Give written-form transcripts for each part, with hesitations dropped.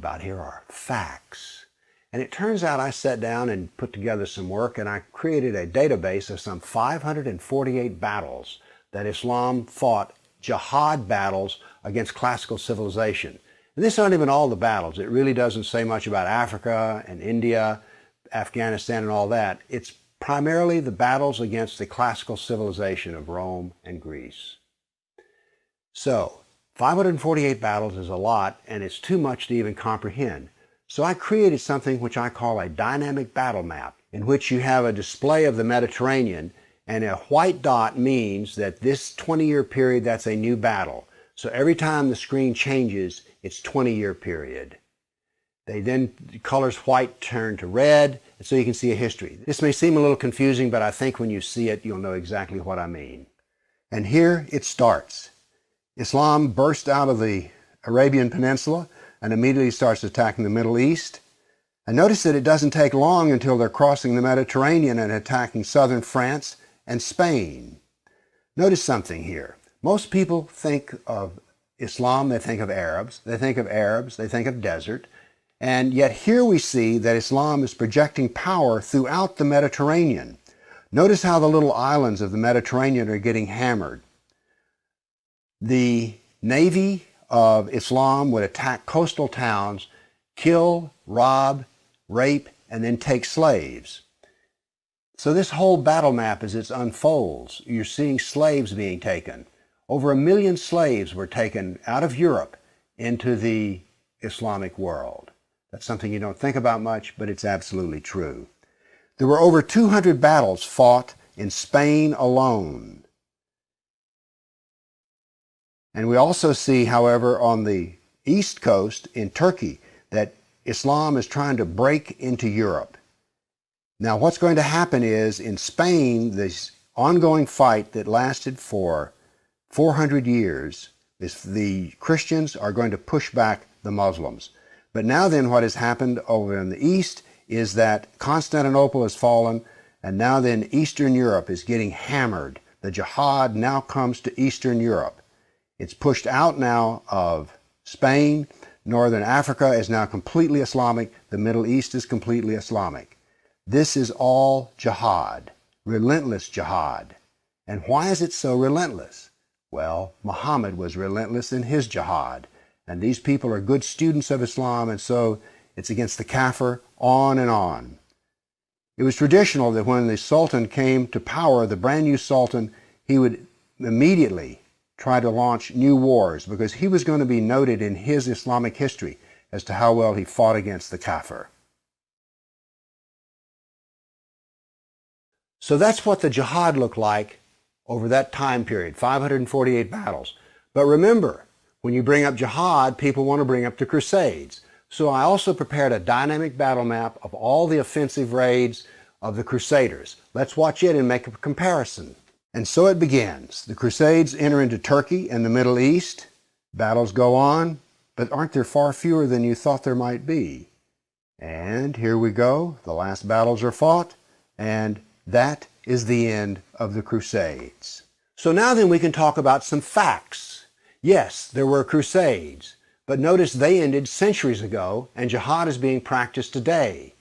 about here are facts. And it turns out I sat down and put together some work, and I created a database of some 548 battles that Islam fought, jihad battles against classical civilization. And these aren't even all the battles. It really doesn't say much about Africa and India, Afghanistan and all that. It's primarily the battles against the classical civilization of Rome and Greece. So, 548 battles is a lot, and it's too much to even comprehend. So I created something which I call a dynamic battle map, in which you have a display of the Mediterranean, and a white dot means that this 20-year period, that's a new battle. So every time the screen changes, it's 20-year period. The colors white turn to red, and so you can see a history. This may seem a little confusing, but I think when you see it, you'll know exactly what I mean. And here it starts. Islam burst out of the Arabian Peninsula and immediately starts attacking the Middle East. And notice that it doesn't take long until they're crossing the Mediterranean and attacking southern France and Spain. Notice something here. Most people think of Islam, they think of Arabs, they think of desert. And yet here we see that Islam is projecting power throughout the Mediterranean. Notice how the little islands of the Mediterranean are getting hammered. The navy of Islam would attack coastal towns, kill, rob, rape, and then take slaves. So this whole battle map, as it unfolds, you're seeing slaves being taken. Over 1 million slaves were taken out of Europe into the Islamic world. That's something you don't think about much, but it's absolutely true. There were over 200 battles fought in Spain alone. And we also see, however, on the east coast in Turkey, that Islam is trying to break into Europe. Now, what's going to happen is, in Spain, this ongoing fight that lasted for 400 years, the Christians are going to push back the Muslims. But now then, what has happened over in the east is that Constantinople has fallen, and now then Eastern Europe is getting hammered. The jihad now comes to Eastern Europe. It's pushed out now of Spain. Northern Africa is now completely Islamic. The Middle East is completely Islamic. This is all jihad, relentless jihad. And why is it so relentless? Well, Muhammad was relentless in his jihad. And these people are good students of Islam, and so it's against the kafir, on and on. It was traditional that when the Sultan came to power, the brand new Sultan, he would immediately try to launch new wars, because he was going to be noted in his Islamic history as to how well he fought against the kafir. So that's what the jihad looked like over that time period, 548 battles. But remember, when you bring up jihad, people want to bring up the Crusades. So I also prepared a dynamic battle map of all the offensive raids of the Crusaders. Let's watch it and make a comparison. And so it begins. The Crusades enter into Turkey and the Middle East. Battles go on, but aren't there far fewer than you thought there might be? And here we go. The last battles are fought, and that is the end of the Crusades. So now then we can talk about some facts. Yes, there were Crusades, but notice they ended centuries ago, and jihad is being practiced today.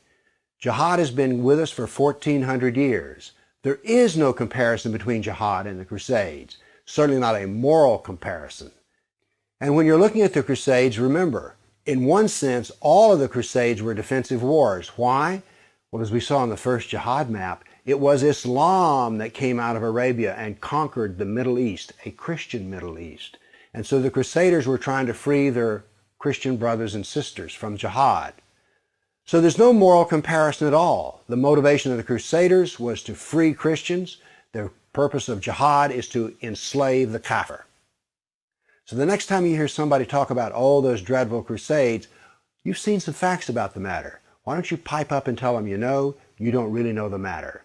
Jihad has been with us for 1,400 years. There is no comparison between jihad and the Crusades, certainly not a moral comparison. And when you're looking at the Crusades, remember, in one sense, all of the Crusades were defensive wars. Why? Well, as we saw in the first jihad map, it was Islam that came out of Arabia and conquered the Middle East, a Christian Middle East. And so the Crusaders were trying to free their Christian brothers and sisters from jihad. So there's no moral comparison at all. The motivation of the Crusaders was to free Christians. The purpose of jihad is to enslave the kafir. So the next time you hear somebody talk about, oh, those dreadful Crusades, you've seen some facts about the matter. Why don't you pipe up and tell them you know, you don't really know the matter.